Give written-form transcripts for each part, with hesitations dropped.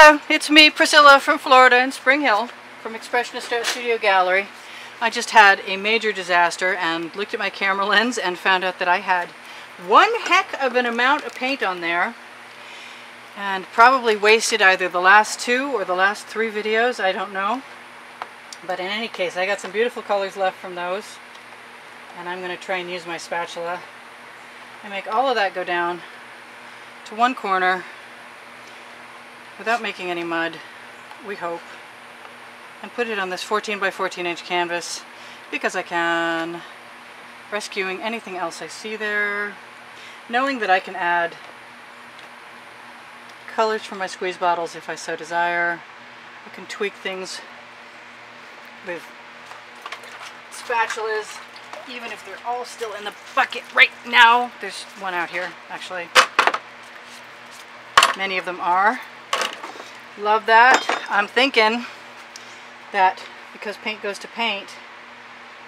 Hello, it's me, Priscilla from Florida in Spring Hill, from Expressionist Art Studio Gallery. I just had a major disaster and looked at my camera lens and found out that I had one heck of an amount of paint on there and probably wasted either the last 2 or the last 3 videos, I don't know. But in any case, I got some beautiful colors left from those, and I'm going to try and use my spatula and make all of that go down to one corner without making any mud, we hope, and put it on this 14 by 14 inch canvas because I can, rescuing anything else I see there, knowing that I can add colors from my squeeze bottles if I so desire. I can tweak things with spatulas even if they're all still in the bucket right now. There's one out here actually. Many of them are. Love that. I'm thinking that because paint goes to paint,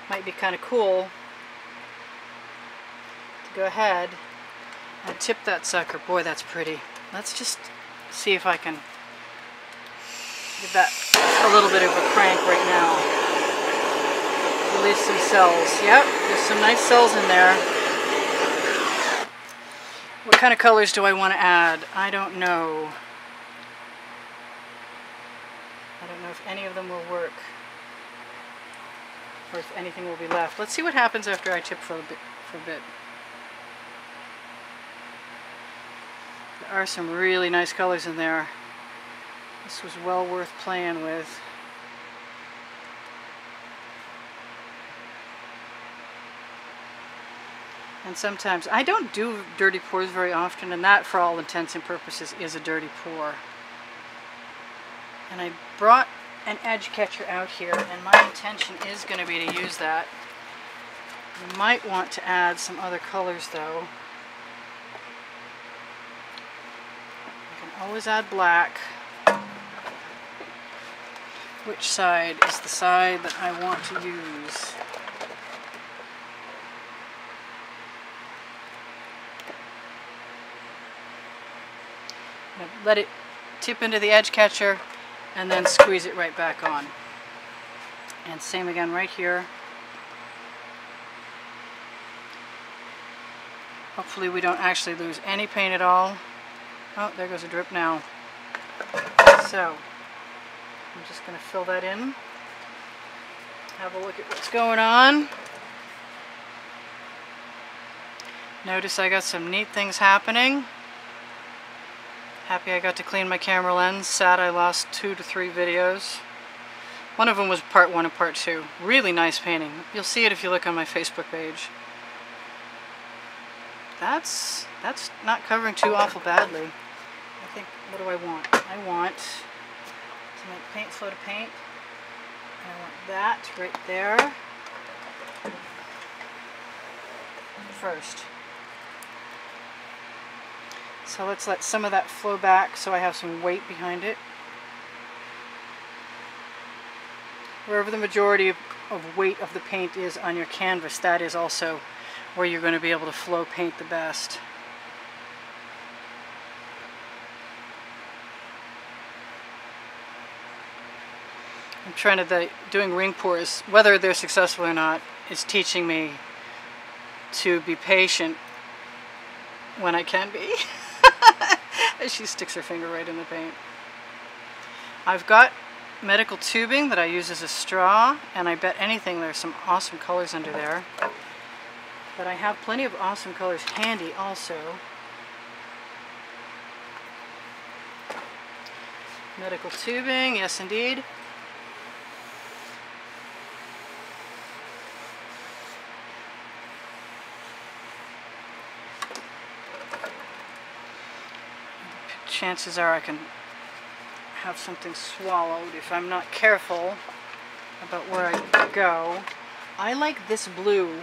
might be kind of cool to go ahead and tip that sucker. Boy, that's pretty. Let's just see if I can give that a little bit of a crank right now. Release some cells. Yep, there's some nice cells in there. What kind of colors do I want to add? I don't know. I don't know if any of them will work, or if anything will be left. Let's see what happens after I tip for a bit. There are some really nice colors in there. This was well worth playing with. And sometimes, I don't do dirty pours very often, and that, for all intents and purposes, is a dirty pour. And I brought an edge catcher out here, and my intention is going to be to use that. You might want to add some other colors though. You can always add black. Which side is the side that I want to use? Let it tip into the edge catcher and then squeeze it right back on. And same again right here. Hopefully we don't actually lose any paint at all. Oh, there goes a drip now. So I'm just going to fill that in. Have a look at what's going on. Notice I got some neat things happening. Happy I got to clean my camera lens. Sad I lost 2 to 3 videos. One of them was part 1 and part 2. Really nice painting. You'll see it if you look on my Facebook page. That's not covering too awful badly. I think, what do I want? I want to make paint flow to paint. And I want that right there first. So let's let some of that flow back so I have some weight behind it. Wherever the majority of weight of the paint is on your canvas, that is also where you're going to be able to flow paint the best. I'm trying to, doing ring pours, whether they're successful or not, is teaching me to be patient when I can be. As she sticks her finger right in the paint. I've got medical tubing that I use as a straw, and I bet anything there's some awesome colors under there. But I have plenty of awesome colors handy also. Medical tubing, yes indeed. Chances are I can have something swallowed if I'm not careful about where I go. I like this blue.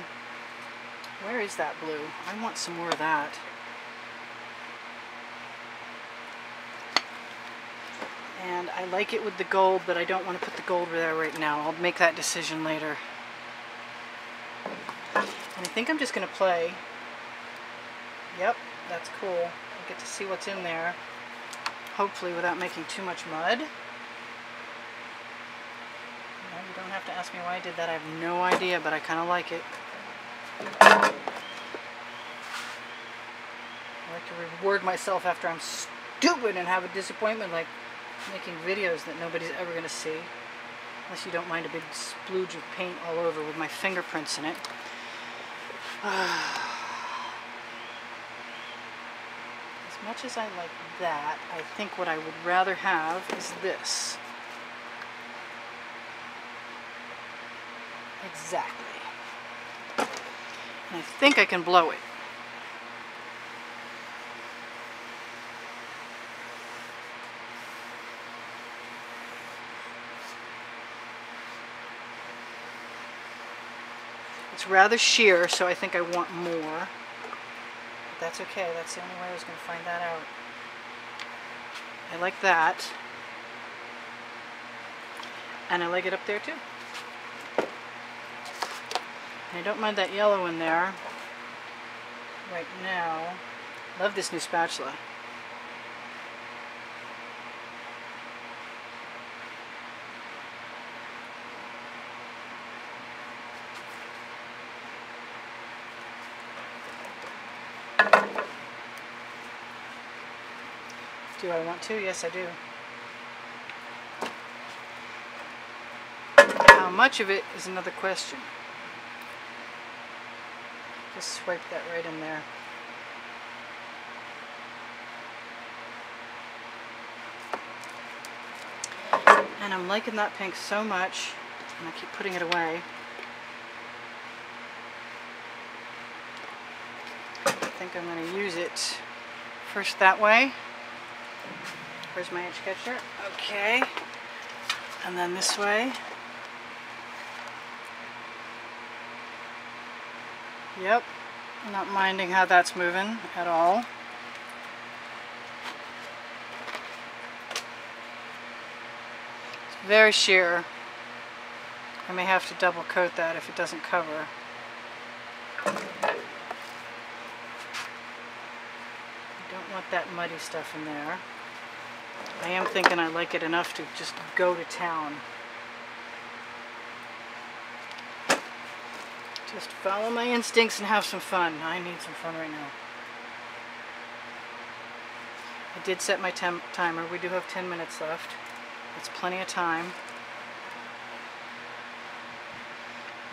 Where is that blue? I want some more of that. And I like it with the gold, but I don't want to put the gold there right now. I'll make that decision later. And I think I'm just going to play. Yep, that's cool. I get to see what's in there. hopefully without making too much mud. You don't have to ask me why I did that. I have no idea, but I kind of like it. I like to reward myself after I'm stupid and have a disappointment, like making videos that nobody's ever going to see. Unless you don't mind a big splooge of paint all over with my fingerprints in it. As much as I like that, I think what I would rather have is this. Exactly. And I think I can blow it. It's rather sheer, so I think I want more. But that's okay. That's the only way I was going to find that out. I like that. And I like it up there too. And I don't mind that yellow in there right now. Love this new spatula. Do I want to? Yes, I do. How much of it is another question. Just swipe that right in there. And I'm liking that pink so much, and I keep putting it away. I think I'm going to use it first that way. Where's my edge catcher? Okay. And then this way. Yep. Not minding how that's moving at all. It's very sheer. I may have to double coat that if it doesn't cover. I don't want that muddy stuff in there. I am thinking I like it enough to just go to town. Just follow my instincts and have some fun. I need some fun right now. I did set my timer. We do have 10 minutes left. That's plenty of time.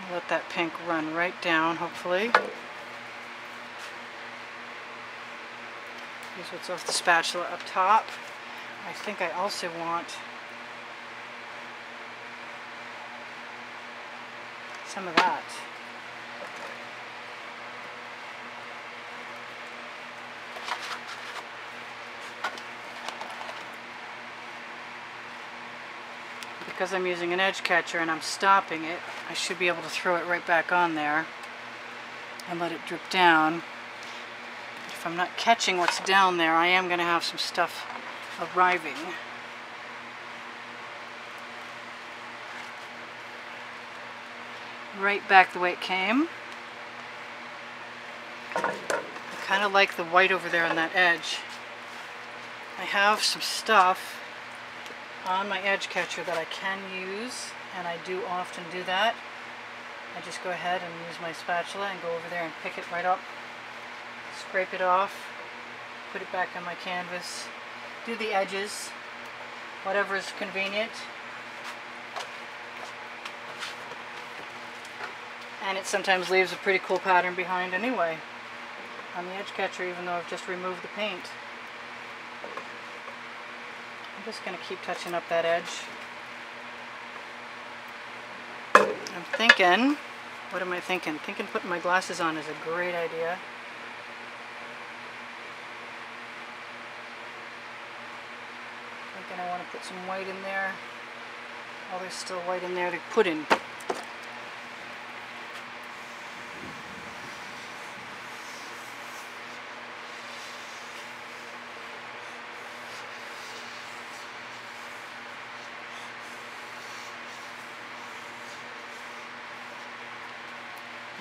I'll let that pink run right down, hopefully. Here's what's off the spatula up top. I think I also want some of that. Because I'm using an edge catcher and I'm stopping it, I should be able to throw it right back on there and let it drip down. If I'm not catching what's down there, I am going to have some stuff arriving. Right back the way it came. I kind of like the white over there on that edge. I have some stuff on my edge catcher that I can use, and I do often do that. I just go ahead and use my spatula and go over there and pick it right up, scrape it off, put it back on my canvas, do the edges, whatever is convenient. And it sometimes leaves a pretty cool pattern behind anyway on the edge catcher, even though I've just removed the paint. I'm just going to keep touching up that edge. I'm thinking, what am I thinking? Thinking putting my glasses on is a great idea. Thinking I want to put some white in there. Oh, there's still white in there to put in.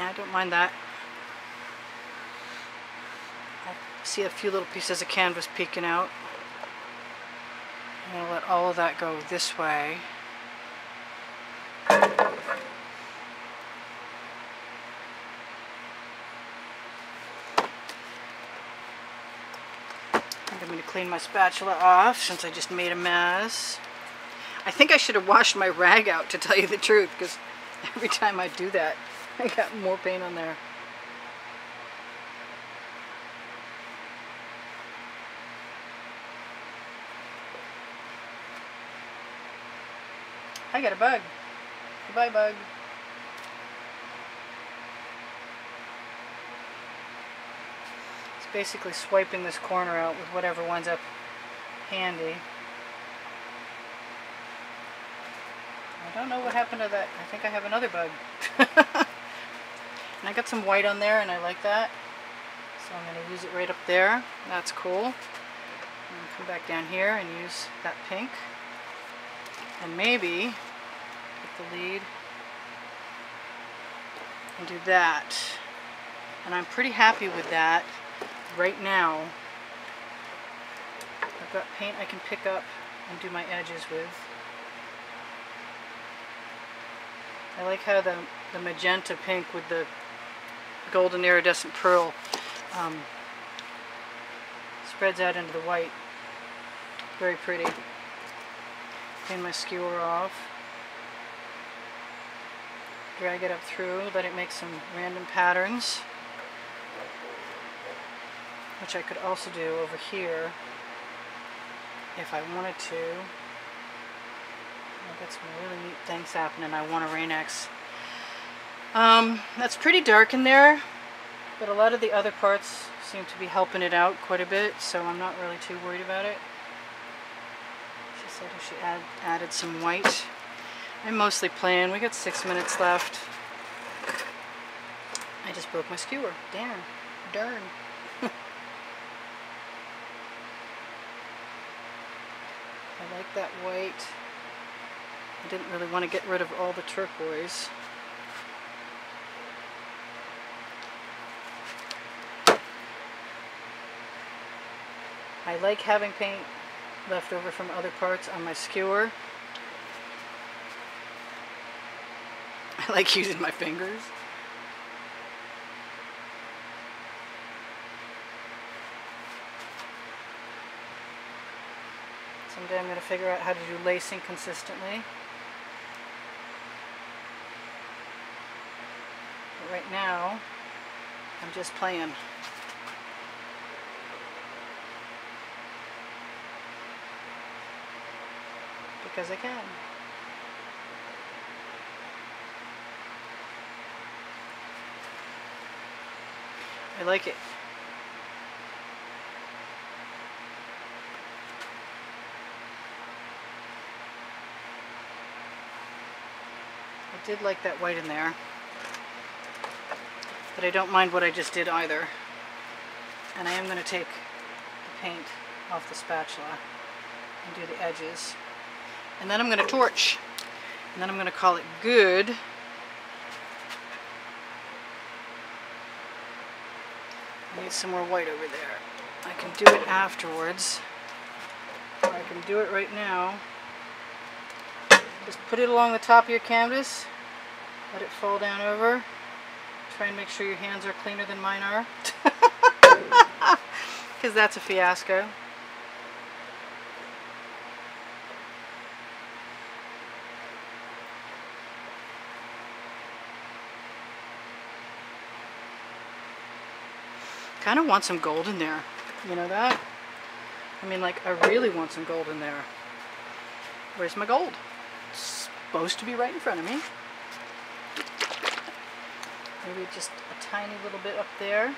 I don't mind that. I see a few little pieces of canvas peeking out. I'm going to let all of that go this way. I'm going to clean my spatula off since I just made a mess. I think I should have washed my rag out, to tell you the truth, because every time I do that, I got more paint on there. I got a bug. Goodbye, bug. It's basically swiping this corner out with whatever winds up handy. I don't know what happened to that. I think I have another bug. And I got some white on there and I like that. So I'm going to use it right up there. That's cool. And come back down here and use that pink. And maybe get the lead and do that. And I'm pretty happy with that right now. I've got paint I can pick up and do my edges with. I like how the magenta pink with the golden iridescent pearl spreads out into the white. Very pretty. Clean my skewer off. Drag it up through, let it make some random patterns, which I could also do over here if I wanted to. I've got some really neat things happening. I want a Rain-X. That's pretty dark in there, but a lot of the other parts seem to be helping it out quite a bit, so I'm not really too worried about it. She said if she added some white. I'm mostly playing. We got 6 minutes left. I just broke my skewer. Darn. I like that white. I didn't really want to get rid of all the turquoise. I like having paint left over from other parts on my skewer. I like using my fingers. Someday I'm going to figure out how to do lacing consistently. But right now, I'm just playing. Because I can. I like it. I did like that white in there, but I don't mind what I just did either. And I am going to take the paint off the spatula and do the edges. And then I'm going to torch. And then I'm going to call it good. I need some more white over there. I can do it afterwards, or I can do it right now. Just put it along the top of your canvas, let it fall down over. Try and make sure your hands are cleaner than mine are, because that's a fiasco. Kind of want some gold in there, you know that? I mean, like, I really want some gold in there. Where's my gold? It's supposed to be right in front of me. Maybe just a tiny little bit up there.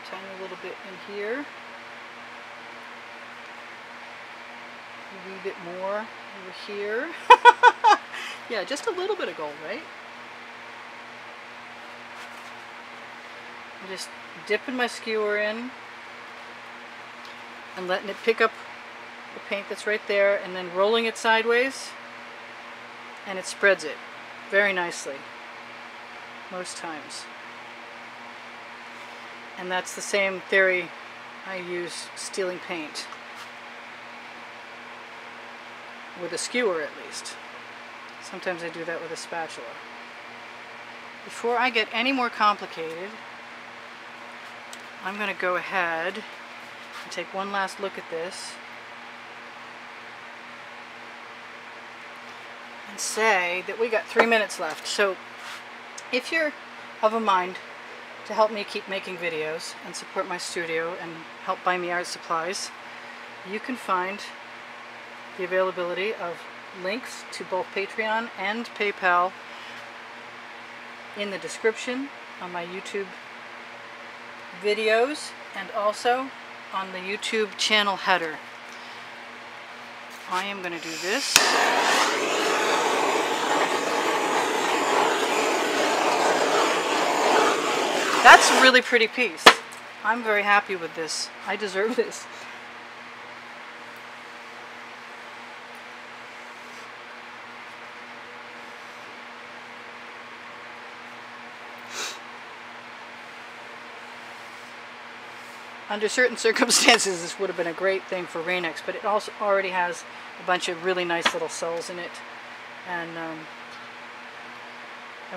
Tiny little bit in here. A wee bit more over here. Yeah, just a little bit of gold, right? I'm just dipping my skewer in and letting it pick up the paint that's right there, and then rolling it sideways, and it spreads it very nicely most times. And that's the same theory I use stealing paint. With a skewer, at least. Sometimes I do that with a spatula. Before I get any more complicated, I'm going to go ahead and take one last look at this and say that we got 3 minutes left. So if you're of a mind to help me keep making videos and support my studio and help buy me art supplies, you can find the availability of links to both Patreon and PayPal in the description on my YouTube videos and also on the YouTube channel header. I am going to do this. That's a really pretty piece. I'm very happy with this. I deserve this. Under certain circumstances, this would have been a great thing for Rain-X, but it also already has a bunch of really nice little cells in it. And I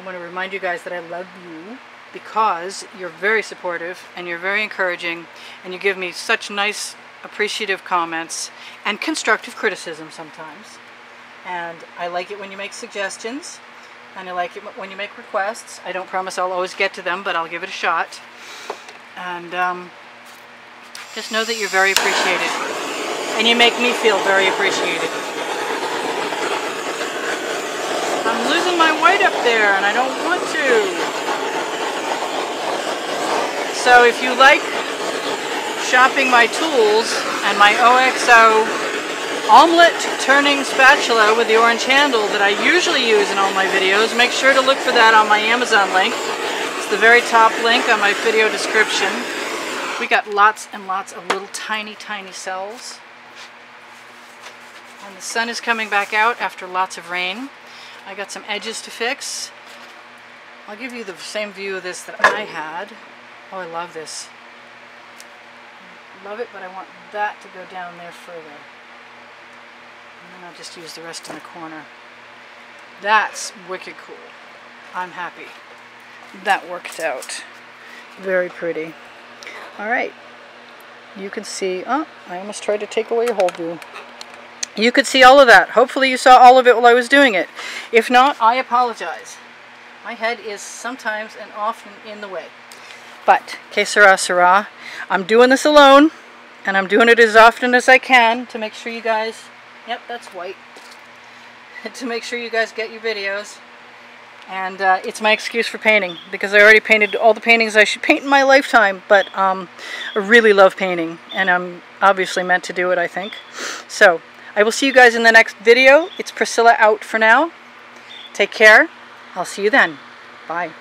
want to remind you guys that I love you because you're very supportive and you're very encouraging and you give me such nice, appreciative comments and constructive criticism sometimes. And I like it when you make suggestions and I like it when you make requests. I don't promise I'll always get to them, but I'll give it a shot. And just know that you're very appreciated, and you make me feel very appreciated. I'm losing my white up there, and I don't want to. So if you like shopping my tools and my OXO omelet turning spatula with the orange handle that I usually use in all my videos, make sure to look for that on my Amazon link. It's the very top link on my video description. We got lots and lots of little tiny cells. And the sun is coming back out after lots of rain. I got some edges to fix. I'll give you the same view of this that I had. Oh, I love this. I love it, but I want that to go down there further. And then I'll just use the rest in the corner. That's wicked cool. I'm happy. That worked out. Very pretty. Alright, you can see, oh, I almost tried to take away your whole view. You could see all of that. Hopefully you saw all of it while I was doing it. If not, I apologize. My head is sometimes and often in the way. But, que sera, sera. I'm doing this alone, and I'm doing it as often as I can to make sure you guys, yep, that's white, to make sure you guys get your videos. And it's my excuse for painting, because I already painted all the paintings I should paint in my lifetime, but I really love painting, and I'm obviously meant to do it, I think. So, I will see you guys in the next video. It's Priscilla out for now. Take care. I'll see you then. Bye.